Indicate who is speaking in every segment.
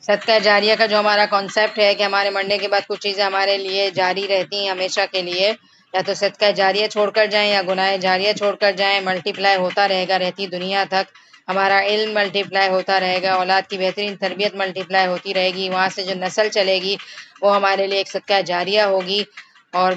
Speaker 1: صدقہ جاریہ کا جو ہمارا کانسیپٹ ہے کہ ہمارے مرنے کے بعد کچھ چیزیں ہمارے لیے جاری رہتی ہیں ہمیشہ کے لیے، یا تو صدقہ جاریہ چھوڑ کر جائیں یا گناہ جاریہ چھوڑ کر جائیں، ملٹی پلائی ہوتا رہے گا رہتی دنیا تک، ہمارا علم ملٹی پلائی ہوتا رہے گا، اولاد کی بہترین تربیت ملٹی پلائی ہوتی رہے گی، وہاں سے جو نسل چلے گی وہ ہمارے لیے ایک صدقہ جاریہ ہوگی۔ اور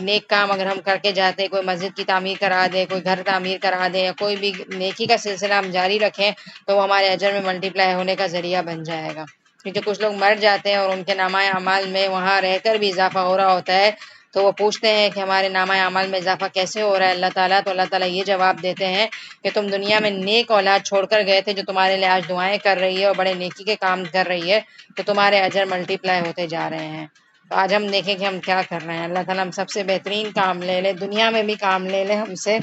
Speaker 1: نیک کام اگر ہم کر کے جاتے، کوئی مسجد کی تعمیر کرا دے، کوئی گھر تعمیر کرا دے، یا کوئی بھی نیکی کا سلسلہ ہم جاری رکھیں تو وہ ہمارے اجر میں ملٹی پلائی ہونے کا ذریعہ بن جائے گا۔ کیونکہ کچھ لوگ مر جاتے ہیں اور ان کے نامہ اعمال میں وہاں رہ کر بھی اضافہ ہو رہا ہوتا ہے، تو وہ پوچھتے ہیں کہ ہمارے نامہ اعمال میں اضافہ کیسے ہو رہا ہے اللہ تعالیٰ، تو اللہ تعالیٰ یہ جواب دیتے ہیں کہ تم دنیا میں نیک اولاد چھوڑ کر گئے تھے جو تمہارے لیے آج دعائیں کر رہی ہے اور بڑے نیکی کے کام کر رہی ہے، تو تمہارے اجر ملٹی پلائی ہوتے جا رہے ہیں۔ تو آج ہم دیکھیں کہ ہم کیا کر رہے ہیں۔ اللہ تعالیٰ ہم سب سے بہترین کام لے لے، دنیا میں بھی کام لے لے ہم سے،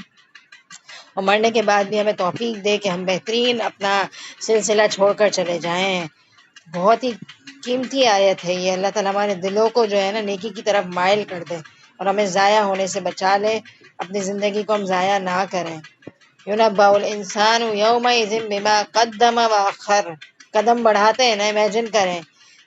Speaker 1: اور مرنے کے بعد بھی ہمیں توفیق دے کہ ہم بہترین اپنا سلسلہ چھوڑ کر چلے جائیں۔ بہت ہی قیمتی آیت ہے یہ، اللہ تعالیٰ ہمارے دلوں کو جو ہے نا نیکی کی طرف مائل کر دے اور ہمیں ضائع ہونے سے بچا لے، اپنی زندگی کو ہم ضائع نہ کریں۔ یُنَبَّأُ الْإِنسَانُ يَوْمَئِذٍ بِمَا قَدَّمَ وَأَخَّرَ، قدم بڑھاتے ہیں نا، امیجن کریں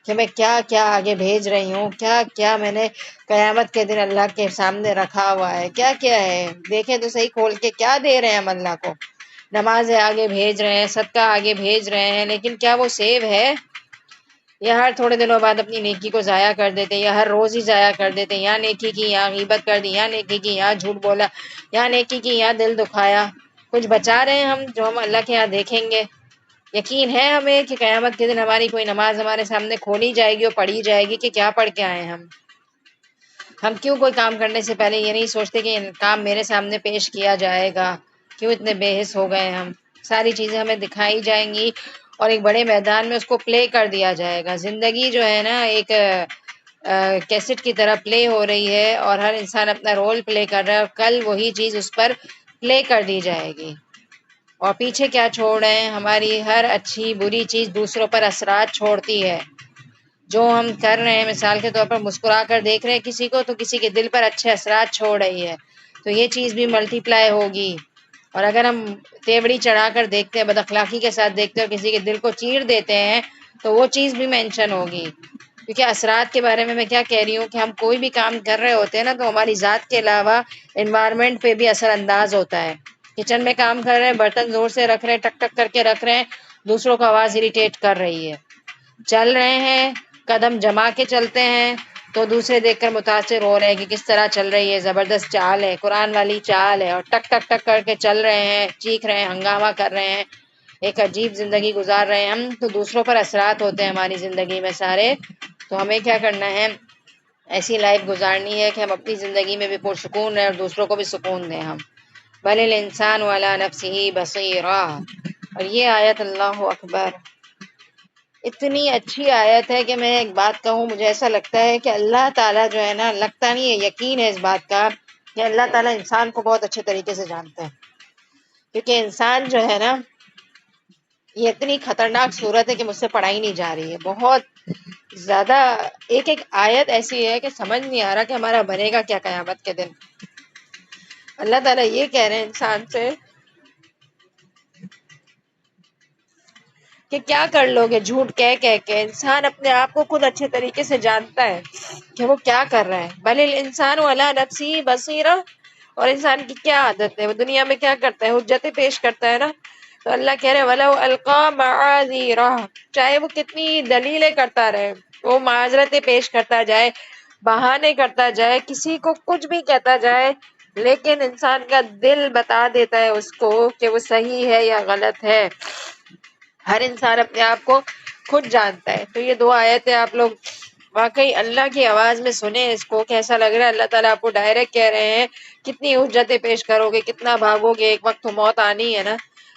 Speaker 1: کہ میں کیا کیا آگے بھیج رہی ہوں، کیا کیا میں نے قیامت کے دن اللہ کے سامنے رکھا ہوا ہے، کیا کیا ہے، دیکھیں تو صحیح کھول کے کیا دے رہے ہیں ہم اللہ کو۔ نمازیں آگے بھیج رہے ہیں، صدقہ آگے بھیج رہے ہیں، لیکن کیا وہ سیو ہے؟ یا ہر تھوڑے دنوں بعد اپنی نیکی کو ضائع کر دیتے، یا ہر روز ہی ضائع کر دیتے، یا نیکی کی یا غیبت کر دی، یا نیکی کی یا جھوٹ بولا، یا نیکی کی یا دل دکھایا، کچھ بچا رہے ہیں ہم جو ہم اللہ کے یہاں دیکھیں گے؟ یقین ہے ہمیں کہ قیامت کے دن ہماری کوئی نماز ہمارے سامنے کھولی جائے گی اور پڑھی جائے گی کہ کیا پڑھ کے آئے ہیں ہم کیوں کوئی کام کرنے سے پہلے یہ نہیں سوچتے کہ یہ کام میرے سامنے پیش کیا جائے گا؟ کیوں اتنے بے حس ہو گئے ہم؟ ساری چیزیں ہمیں دکھائی جائیں گی اور ایک بڑے میدان میں اس کو پلے کر دیا جائے گا۔ زندگی جو ہے نا ایک کیسٹ کی طرح پلے ہو رہی ہے، اور ہر انسان اپنا رول پلے کر رہا ہے، اور کل وہی چیز اس پر پلے کر دی جائے گی۔ اور پیچھے کیا چھوڑ رہے ہیں؟ ہماری ہر اچھی بری چیز دوسروں پر اثرات چھوڑتی ہے۔ جو ہم کر رہے ہیں، مثال کے طور پر مسکرا کر دیکھ رہے ہیں کسی کو، تو کسی کے دل پر اچھے اثرات چھوڑ رہی ہے، تو یہ چیز بھی ملٹی پلائی ہوگی۔ اور اگر ہم تیوڑی چڑھا کر دیکھتے ہیں، بد اخلاقی کے ساتھ دیکھتے ہیں اور کسی کے دل کو چیر دیتے ہیں، تو وہ چیز بھی مینشن ہوگی۔ کیونکہ اثرات کے بارے میں کیا کہہ رہی ہوں کہ ہم کوئی بھی کام کر رہے ہوتے ہیں نا، تو ہماری ذات کے علاوہ انوائرمنٹ پہ بھی اثر انداز ہوتا ہے۔ کچن میں کام کر رہے ہیں، برتن زور سے رکھ رہے ہیں، ٹک ٹک کر کے رکھ رہے ہیں، دوسروں کو آواز اریٹیٹ کر رہی ہے۔ چل رہے ہیں، قدم جما کے چلتے ہیں، تو دوسرے دیکھ کر متاثر ہو رہے ہیں کہ کس طرح چل رہی ہے، زبردست چال ہے، قرآن والی چال ہے، اور ٹک ٹک ٹک کر کے چل رہے ہیں، چیخ رہے ہیں، ہنگامہ کر رہے ہیں، ایک عجیب زندگی گزار رہے ہیں ہم، تو دوسروں پر اثرات ہوتے ہیں ہماری زندگی میں سارے۔ تو ہمیں کیا کرنا ہے؟ ایسی لائف گزارنی ہے کہ ہم اپنی زندگی میں بھی پرسکون رہیں اور دوسروں کو بھی سکون دیں ہم۔ بل الانسان علی نفسہ بصیرہ، اور یہ آیت اللہ اکبر اتنی اچھی آیت ہے کہ میں ایک بات کہوں، مجھے ایسا لگتا ہے کہ اللہ تعالیٰ جو ہے نا، لگتا نہیں ہے، یقین ہے اس بات کا کہ اللہ تعالیٰ انسان کو بہت اچھے طریقے سے جانتا ہے۔ کیونکہ انسان جو ہے نا، یہ اتنی خطرناک صورت ہے کہ مجھ سے پڑھائی نہیں جا رہی ہے، بہت زیادہ۔ ایک ایک آیت ایسی ہے کہ سمجھ نہیں آ رہا کہ ہمارا بنے گا کیا قیامت کے دن۔ اللہ تعالیٰ یہ کہہ رہے ہیں انسان سے کہ کیا کر لو گے جھوٹ کہہ کے۔ انسان اپنے آپ کو خود اچھے طریقے سے جانتا ہے کہ وہ کیا کر رہا ہے۔ بل الانسان علی نفسہ بصیرہ، اور انسان کی کیا عادت ہے، وہ دنیا میں کیا کرتا ہے، حجتیں پیش کرتا ہے نا۔ تو اللہ کہہ رہے وَلَوْ أَلْقَىٰ مَعَاذِيرَهُ، چاہے وہ کتنی دلیلیں کرتا رہے، وہ معذرتیں پیش کرتا جائے، بہانے کرتا جائے، کسی کو کچھ بھی کہتا جائے، لیکن انسان کا دل بتا دیتا ہے اس کو کہ وہ صحیح ہے یا غلط ہے۔ ہر انسان اپنے آپ کو خود جانتا ہے۔ تو یہ دو آیتیں آپ لوگ واقعی اللہ کی آواز میں سنیں اس کو، کیسا لگ رہا ہے۔ اللہ تعالیٰ آپ کو ڈائریکٹ کہہ رہے ہیں کتنی حجتیں پیش کرو گے، کتنا بھاگو گے، ایک وقت تو موت آنی ہے نا۔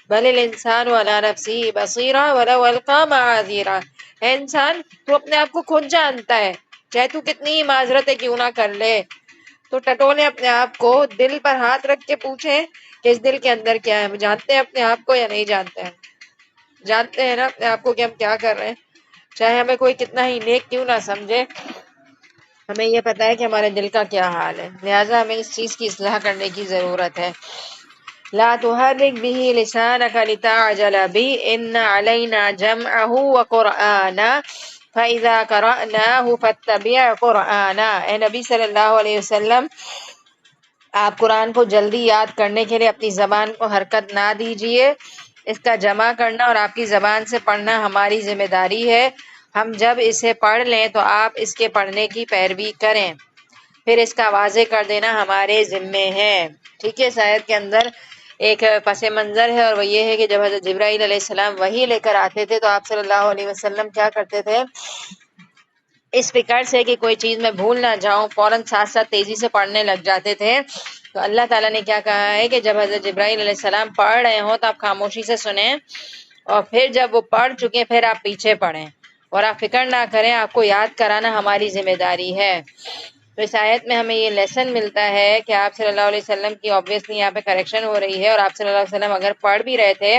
Speaker 1: بل الانسان علی نفسہ بصیرہ ولو القیٰ معاذیرہ، اے انسان تو اپنے آپ کو خود جانتا ہے، چاہے تو کتنی ہی معذرتیں کیوں نہ کر لے۔ تو ٹٹولے اپنے آپ کو، دل پر ہاتھ رکھ کے پوچھیں کہ اس دل کے اندر کیا ہے۔ ہم جانتے ہیں اپنے آپ کو یا نہیں جانتے ہیں؟ جانتے ہیں نا اپنے آپ کو کہ ہم کیا کر رہے ہیں؟ چاہے ہمیں کوئی کتنا ہی نیک کیوں نہ سمجھے، ہمیں یہ پتہ ہے کہ ہمارے دل کا کیا حال ہے، لہٰذا ہمیں اس چیز کی اصلاح کرنے کی ضرورت ہے۔ لا تحرك به لسانك لتعجل به إن علينا جمعه وقرآنا فإذا قرأناه فاتبع قرآنا۔ اے نبی صلی اللہ علیہ وسلم، آپ قرآن کو جلدی یاد کرنے کے لیے اپنی زبان کو حرکت نہ دیجیے، اس کا جمع کرنا اور آپ کی زبان سے پڑھنا ہماری ذمہ داری ہے۔ ہم جب اسے پڑھ لیں تو آپ اس کے پڑھنے کی پیروی کریں، پھر اس کا واضح کر دینا ہمارے ذمے ہے۔ ٹھیک ہے، اس آیت کے اندر ایک پس منظر ہے، اور وہ یہ ہے کہ جب حضرت جبرائیل علیہ السلام وحی لے کر آتے تھے تو آپ صلی اللہ علیہ وسلم کیا کرتے تھے؟ اس فکر سے کہ کوئی چیز میں بھول نہ جاؤں فوراً ساتھ ساتھ تیزی سے پڑھنے لگ جاتے تھے۔ تو اللہ تعالیٰ نے کیا کہا ہے کہ جب حضرت جبرائیل علیہ السلام پڑھ رہے ہوں تو آپ خاموشی سے سنیں، اور پھر جب وہ پڑھ چکے پھر آپ پیچھے پڑھیں، اور آپ فکر نہ کریں، آپ کو یاد کرانا ہماری ذمہ داری ہے۔ تو اس آیت میں ہمیں یہ لیسن ملتا ہے کہ آپ صلی اللہ علیہ وسلم کی obviously یہاں پہ کریکشن ہو رہی ہے، اور آپ صلی اللہ علیہ وسلم اگر پڑھ بھی رہے تھے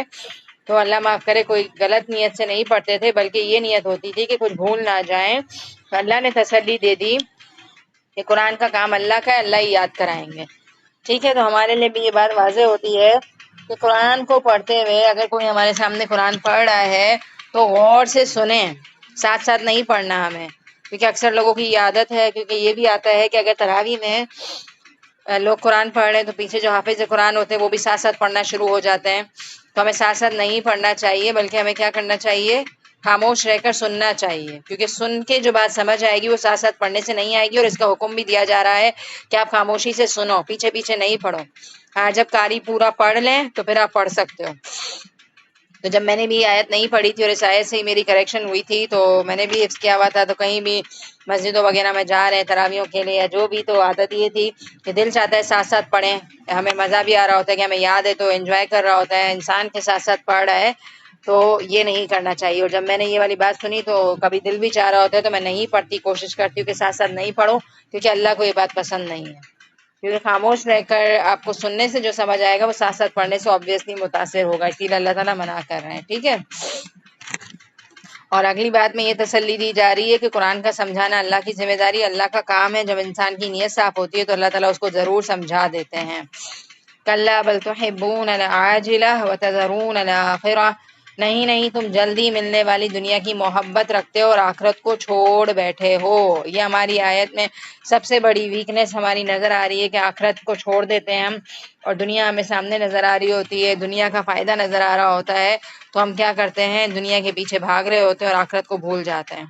Speaker 1: تو اللہ معاف کرے کوئی غلط نیت سے نہیں پڑھتے تھے، بلکہ یہ نیت ہوتی تھی کہ کچھ بھول نہ جائیں۔ تو اللہ نے تسلی دے دی کہ قرآن کا کام اللہ کا ہے، اللہ ہی یاد کرائیں گے۔ ٹھیک ہے، تو ہمارے لیے بھی یہ بات واضح ہوتی ہے کہ قرآن کو پڑھتے ہوئے اگر کوئی ہمارے سامنے قرآن پڑھ رہا ہے تو غور سے سنیں، ساتھ ساتھ نہیں پڑھنا ہمیں، کیونکہ اکثر لوگوں کی یہ عادت ہے، کیونکہ یہ بھی آتا ہے کہ اگر تراویح میں لوگ قرآن پڑھ رہے ہیں تو پیچھے جو حافظ قرآن ہوتے ہیں وہ بھی ساتھ ساتھ پڑھنا شروع ہو جاتے ہیں۔ تو ہمیں ساتھ ساتھ نہیں پڑھنا چاہیے، بلکہ ہمیں کیا کرنا چاہیے؟ خاموش رہ کر سننا چاہیے، کیونکہ سن کے جو بات سمجھ آئے گی وہ ساتھ ساتھ پڑھنے سے نہیں آئے گی، اور اس کا حکم بھی دیا جا رہا ہے کہ آپ خاموشی سے سنو، پیچھے پیچھے نہیں پڑھو۔ ہاں، جب قاری پورا پڑھ لیں تو پھر آپ پڑھ سکتے ہو۔ تو جب میں نے بھی آیت نہیں پڑھی تھی اور اس آیت سے ہی میری کریکشن ہوئی تھی تو میں نے بھی حفظ کیا ہوا تھا، تو کہیں بھی مسجدوں وغیرہ میں جا رہے ہیں تراویحوں کے لیے یا جو بھی، تو عادت یہ تھی کہ دل چاہتا ہے ساتھ ساتھ پڑھیں، ہمیں مزہ بھی آ رہا ہوتا ہے کہ ہمیں یاد ہے تو انجوائے کر رہا ہوتا ہے انسان کے ساتھ ساتھ پڑھ رہا ہے، تو یہ نہیں کرنا چاہیے۔ اور جب میں نے یہ والی بات سنی تو کبھی دل بھی چاہ رہا ہوتا ہے تو میں نہیں پڑھتی، کوشش کرتی ہوں کہ ساتھ ساتھ نہیں پڑھوں، کیونکہ اللہ کو یہ بات پسند نہیں ہے، کیونکہ خاموش رہ کر آپ کو سننے سے جو سمجھ آئے گا وہ ساتھ ساتھ پڑھنے سے obviously متاثر ہوگا، اسی لیے اللہ تعالیٰ منع کر رہے ہیں۔ ٹھیک ہے، اور اگلی بات میں یہ تسلی دی جا رہی ہے کہ قرآن کا سمجھانا اللہ کی ذمہ داری، اللہ کا کام ہے۔ جب انسان کی نیت صاف ہوتی ہے تو اللہ تعالیٰ اس کو ضرور سمجھا دیتے ہیں۔ کلا بل تحبون العاجلہ وتذرون الآخرہ، نہیں نہیں، تم جلدی ملنے والی دنیا کی محبت رکھتے ہو اور آخرت کو چھوڑ بیٹھے ہو۔ یہ ہماری آیت میں سب سے بڑی ویکنیس ہماری نظر آ رہی ہے کہ آخرت کو چھوڑ دیتے ہیں ہم، اور دنیا ہمیں سامنے نظر آ رہی ہوتی ہے، دنیا کا فائدہ نظر آ رہا ہوتا ہے، تو ہم کیا کرتے ہیں؟ دنیا کے پیچھے بھاگ رہے ہوتے ہیں اور آخرت کو بھول جاتے ہیں۔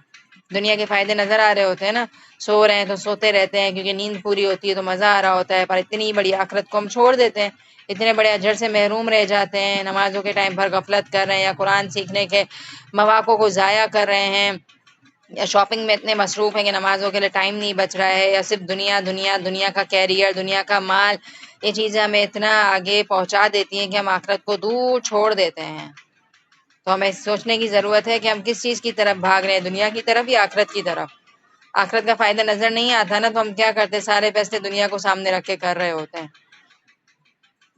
Speaker 1: دنیا کے فائدے نظر آ رہے ہوتے ہیں نا، سو رہے ہیں تو سوتے رہتے ہیں کیونکہ نیند پوری ہوتی ہے تو مزہ آ رہا ہوتا ہے، پر اتنی بڑی آخرت کو ہم چھوڑ دیتے ہیں، اتنے بڑے اجر سے محروم رہ جاتے ہیں، نمازوں کے ٹائم پر غفلت کر رہے ہیں، یا قرآن سیکھنے کے مواقع کو ضائع کر رہے ہیں، یا شاپنگ میں اتنے مصروف ہیں کہ نمازوں کے لیے ٹائم نہیں بچ رہا ہے، یا صرف دنیا دنیا، دنیا کا کیریئر، دنیا کا مال، یہ چیزیں ہمیں اتنا آگے پہنچا دیتی ہیں کہ ہم آخرت کو دور چھوڑ دیتے ہیں۔ تو ہمیں سوچنے کی ضرورت ہے کہ ہم کس چیز کی طرف بھاگ رہے ہیں، دنیا کی طرف یا آخرت کی طرف؟ آخرت کا فائدہ نظر نہیں آتا نا، تو ہم کیا کرتے ہیں؟ سارے فیصلے دنیا کو سامنے رکھ کے کر رہے ہوتے ہیں۔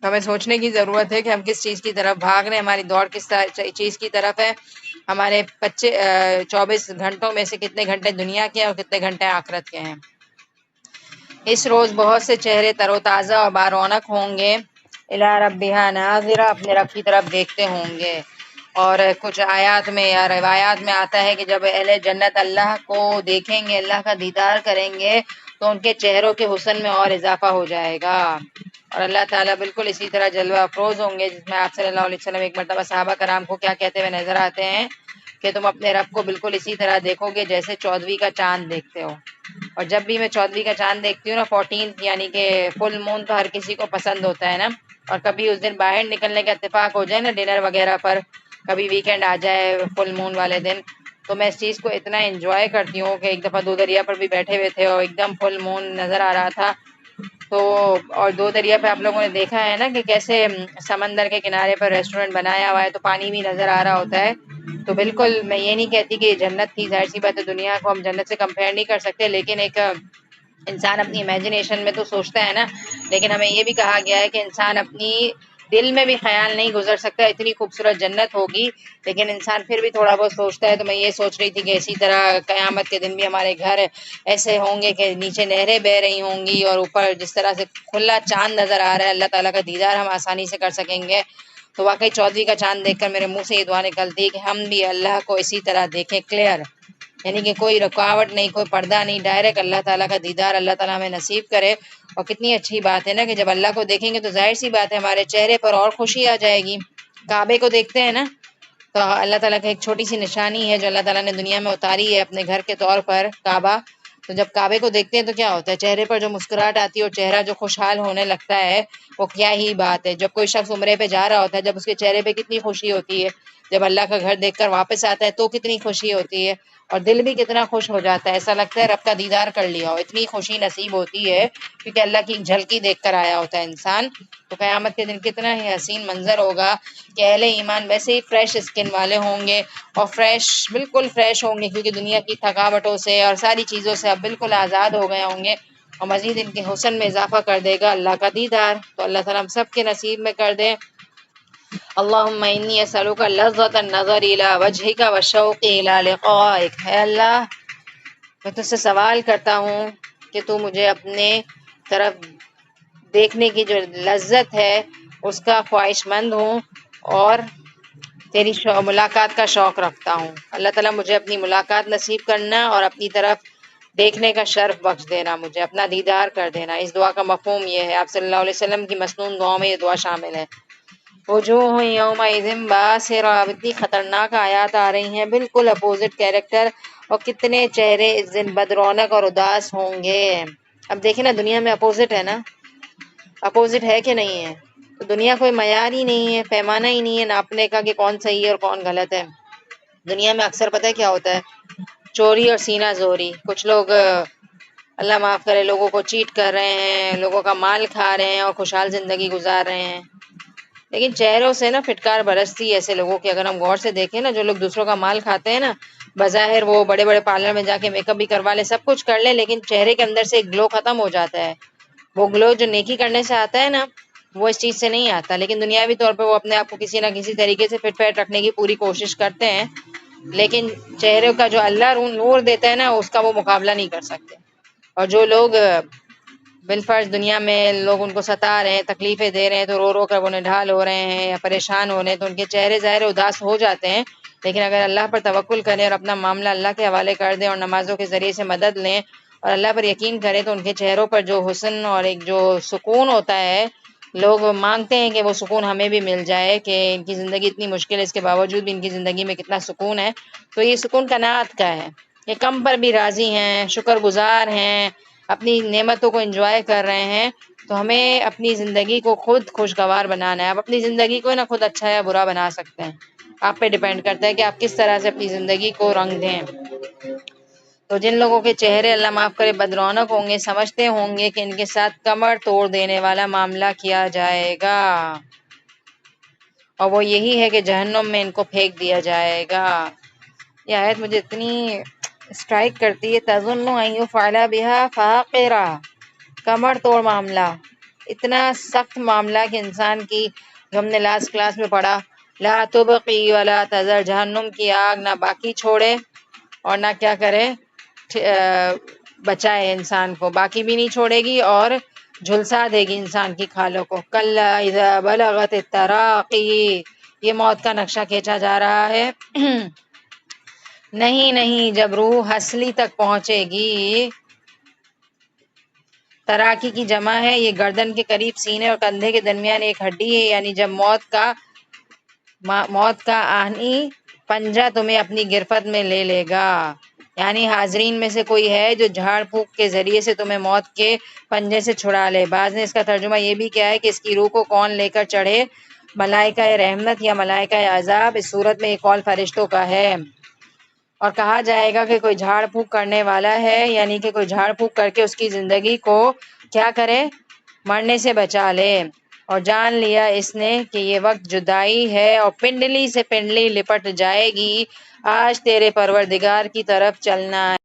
Speaker 1: تو ہمیں سوچنے کی ضرورت ہے کہ ہم کس چیز کی طرف بھاگ رہے ہیں، ہماری دوڑ کس چیز کی طرف ہے، ہمارے 24 گھنٹوں میں سے کتنے گھنٹے دنیا کے ہیں اور کتنے گھنٹے آخرت کے ہیں۔ اس روز بہت سے چہرے تر و تازہ اور بارونق ہوں گے، الی ربہا ناظرہ، اپنے رب کی طرف دیکھتے ہوں گے۔ اور کچھ آیات میں یا روایات میں آتا ہے کہ جب اہل جنت اللہ کو دیکھیں گے، اللہ کا دیدار کریں گے، تو ان کے چہروں کے حسن میں اور اضافہ ہو جائے گا، اور اللہ تعالیٰ بالکل اسی طرح جلوہ افروز ہوں گے، جس میں آپ صلی اللہ علیہ وسلم ایک مرتبہ صحابہ کرام کو کیا کہتے ہوئے نظر آتے ہیں کہ تم اپنے رب کو بالکل اسی طرح دیکھو گے جیسے 14ویں کا چاند دیکھتے ہو۔ اور جب بھی میں 14ویں کا چاند دیکھتی ہوں نا، 14 یعنی کہ فل مون تو ہر کسی کو پسند ہوتا ہے نا، اور کبھی اس دن باہر نکلنے کا اتفاق ہو جائے نا ڈنر وغیرہ پر، کبھی ویکینڈ آ جائے فل مون والے دن، تو میں اس چیز کو اتنا انجوائے کرتی ہوں کہ ایک دفعہ دو دریا پر بھی بیٹھے ہوئے تھے اور ایک دم فل مون نظر آ رہا تھا، تو اور دو دریا پہ آپ لوگوں نے دیکھا ہے نا کہ کیسے سمندر کے کنارے پر ریسٹورینٹ بنایا ہوا ہے تو پانی بھی نظر آ رہا ہوتا ہے، تو بالکل میں یہ نہیں کہتی کہ یہ جنت تھی، ظاہر سی بات ہے دنیا کو ہم جنت سے کمپیئر نہیں کر سکتے، لیکن ایک انسان اپنی امیجنیشن میں تو سوچتا ہے نا، لیکن ہمیں یہ بھی کہا گیا ہے کہ انسان اپنی دل میں بھی خیال نہیں گزر سکتا اتنی خوبصورت جنت ہوگی، لیکن انسان پھر بھی تھوڑا بہت سوچتا ہے۔ تو میں یہ سوچ رہی تھی کہ اسی طرح قیامت کے دن بھی ہمارے گھر ایسے ہوں گے کہ نیچے نہریں بہہ رہی ہوں گی اور اوپر جس طرح سے کھلا چاند نظر آ رہا ہے، اللہ تعالیٰ کا دیدار ہم آسانی سے کر سکیں گے۔ تو واقعی 14ویں کا چاند دیکھ کر میرے منہ سے یہ دعا نکلتی ہے کہ ہم بھی اللہ کو اسی طرح دیکھیں کلیئر، یعنی کہ کوئی رکاوٹ نہیں، کوئی پردہ نہیں، ڈائریکٹ اللہ تعالیٰ کا دیدار اللہ تعالیٰ ہمیں نصیب کرے۔ اور کتنی اچھی بات ہے نا کہ جب اللہ کو دیکھیں گے تو ظاہر سی بات ہے ہمارے چہرے پر اور خوشی آ جائے گی۔ کعبے کو دیکھتے ہیں نا تو اللہ تعالیٰ کا ایک چھوٹی سی نشانی ہے جو اللہ تعالیٰ نے دنیا میں اتاری ہے اپنے گھر کے طور پر، کعبہ۔ تو جب کعبے کو دیکھتے ہیں تو کیا ہوتا ہے، چہرے پر جو مسکراہٹ آتی ہے اور چہرہ جو خوشحال ہونے لگتا ہے، وہ کیا ہی بات ہے۔ جب کوئی شخص عمرے پہ جا رہا ہوتا ہے، جب اس کے چہرے پہ کتنی خوشی ہوتی ہے، جب اللہ کا گھر دیکھ کر واپس آتا ہے تو کتنی خوشی ہوتی ہے، اور دل بھی کتنا خوش ہو جاتا ہے، ایسا لگتا ہے رب کا دیدار کر لیا ہو، اتنی خوشی نصیب ہوتی ہے کیونکہ اللہ کی جھلکی دیکھ کر آیا ہوتا ہے انسان۔ تو قیامت کے دن کتنا ہی حسین منظر ہوگا کہ اہل ایمان ویسے ہی فریش اسکن والے ہوں گے اور بالکل فریش ہوں گے، کیونکہ دنیا کی تھکاوٹوں سے اور ساری چیزوں سے اب بالکل آزاد ہو گئے ہوں گے، اور مزید ان کے حسن میں اضافہ کر دے گا اللہ کا دیدار۔ تو اللہ تعالیٰ ہم سب کے نصیب میں کر دے۔ اللہم انی اسألک لذۃ النظر الی وجہک والشوق الی لقائک۔ اے اللہ، میں تجھ سے سوال کرتا ہوں کہ تو مجھے اپنے طرف دیکھنے کی جو لذت ہے اس کا خواہش مند ہوں اور تیری ملاقات کا شوق رکھتا ہوں۔ اللہ تعالیٰ مجھے اپنی ملاقات نصیب کرنا اور اپنی طرف دیکھنے کا شرف بخش دینا، مجھے اپنا دیدار کر دینا۔ اس دعا کا مفہوم یہ ہے، آپ صلی اللہ علیہ وسلم کی مسنون دعاؤں میں یہ دعا شامل ہے۔ وجوہ یومئذ باسرہ، اتنی خطرناک آیات آ رہی ہیں، بالکل اپوزٹ کیریکٹر، اور کتنے چہرے اس دن بدرونق اور اداس ہوں گے۔ اب دیکھیں نا، دنیا میں اپوزٹ ہے نا، اپوزٹ ہے کہ نہیں ہے؟ تو دنیا کوئی معیار ہی نہیں ہے، پیمانہ ہی نہیں ہے ناپنے کا کہ کون صحیح ہے اور کون غلط ہے۔ دنیا میں اکثر پتہ ہے کیا ہوتا ہے، چوری اور سینہ زوری۔ کچھ لوگ اللہ معاف کرے لوگوں کو چیٹ کر رہے ہیں، لوگوں کا مال کھا رہے ہیں اور خوشحال زندگی گزار رہے ہیں، لیکن چہروں سے نا پھٹکار برستی ہے ایسے لوگوں کی۔ اگر ہم غور سے دیکھیں نا، جو لوگ دوسروں کا مال کھاتے ہیں نا، بظاہر وہ بڑے بڑے پارلر میں جا کے میک اپ بھی کروا لے، سب کچھ کر لے، لیکن چہرے کے اندر سے ایک گلو ختم ہو جاتا ہے۔ وہ گلو جو نیکی کرنے سے آتا ہے نا، وہ اس چیز سے نہیں آتا، لیکن دنیاوی طور پہ وہ اپنے آپ کو کسی نہ کسی طریقے سے فٹ فیٹ رکھنے کی پوری کوشش کرتے ہیں، لیکن چہرے کا جو اللہ نور دیتا ہے نا، اس کا وہ مقابلہ نہیں کر سکتے۔ اور جو لوگ بالفرض دنیا میں لوگ ان کو ستا رہے ہیں، تکلیفیں دے رہے ہیں، تو رو رو کر وہ نڈھال ہو رہے ہیں یا پریشان ہو رہے ہیں، تو ان کے چہرے ظاہر اداس ہو جاتے ہیں، لیکن اگر اللہ پر توکل کریں اور اپنا معاملہ اللہ کے حوالے کر دیں اور نمازوں کے ذریعے سے مدد لیں اور اللہ پر یقین کریں، تو ان کے چہروں پر جو حسن اور ایک جو سکون ہوتا ہے، لوگ مانگتے ہیں کہ وہ سکون ہمیں بھی مل جائے، کہ ان کی زندگی اتنی مشکل ہے، اس کے باوجود بھی ان کی زندگی میں کتنا سکون ہے۔ تو یہ سکون قناعت کا ہے، یہ کم پر بھی راضی ہیں، شکر گزار ہیں، اپنی نعمتوں کو انجوائے کر رہے ہیں۔ تو ہمیں اپنی زندگی کو خود خوشگوار بنانا ہے۔ آپ اپنی زندگی کو نا خود اچھا یا برا بنا سکتے ہیں، آپ پہ ڈیپینڈ کرتا ہے کہ آپ کس طرح سے اپنی زندگی کو رنگ دیں۔ تو جن لوگوں کے چہرے اللہ معاف کرے بدرونق ہوں گے، سمجھتے ہوں گے کہ ان کے ساتھ کمر توڑ دینے والا معاملہ کیا جائے گا، اور وہ یہی ہے کہ جہنم میں ان کو پھینک دیا جائے گا۔ یہ آیت مجھے اتنی اسٹرائک کرتی ہے، تظن ان یفعل بها فاقرہ، کمر توڑ معاملہ، اتنا سخت معاملہ کہ انسان کی، جو ہم نے لاسٹ کلاس میں پڑھا، لا تبقی ولا تذر، جہنم کی آگ نہ باقی چھوڑے اور نہ کیا کرے، بچائے انسان کو، باقی بھی نہیں چھوڑے گی اور جھلسا دے گی انسان کی کھالوں کو۔ کلا اذا بلغت التراقی، یہ موت کا نقشہ کھینچا جا رہا ہے۔ نہیں نہیں، جب روح ہسلی تک پہنچے گی، تراکی کی جمع ہے، یہ گردن کے قریب سینے اور کندھے کے درمیان ایک ہڈی ہے، یعنی جب موت کا آہنی پنجہ تمہیں اپنی گرفت میں لے لے گا، یعنی حاضرین میں سے کوئی ہے جو جھاڑ پھونک کے ذریعے سے تمہیں موت کے پنجے سے چھڑا لے۔ بعض نے اس کا ترجمہ یہ بھی کیا ہے کہ اس کی روح کو کون لے کر چڑھے، ملائکہ رحمت یا ملائکہ عذاب، اس صورت میں یہ قول فرشتوں کا ہے۔ اور کہا جائے گا کہ کوئی جھاڑ پھونک کرنے والا ہے، یعنی کہ کوئی جھاڑ پھونک کر کے اس کی زندگی کو کیا کرے، مرنے سے بچا لے۔ اور جان لیا اس نے کہ یہ وقت جدائی ہے اور پنڈلی سے پنڈلی لپٹ جائے گی، آج تیرے پروردگار کی طرف چلنا ہے۔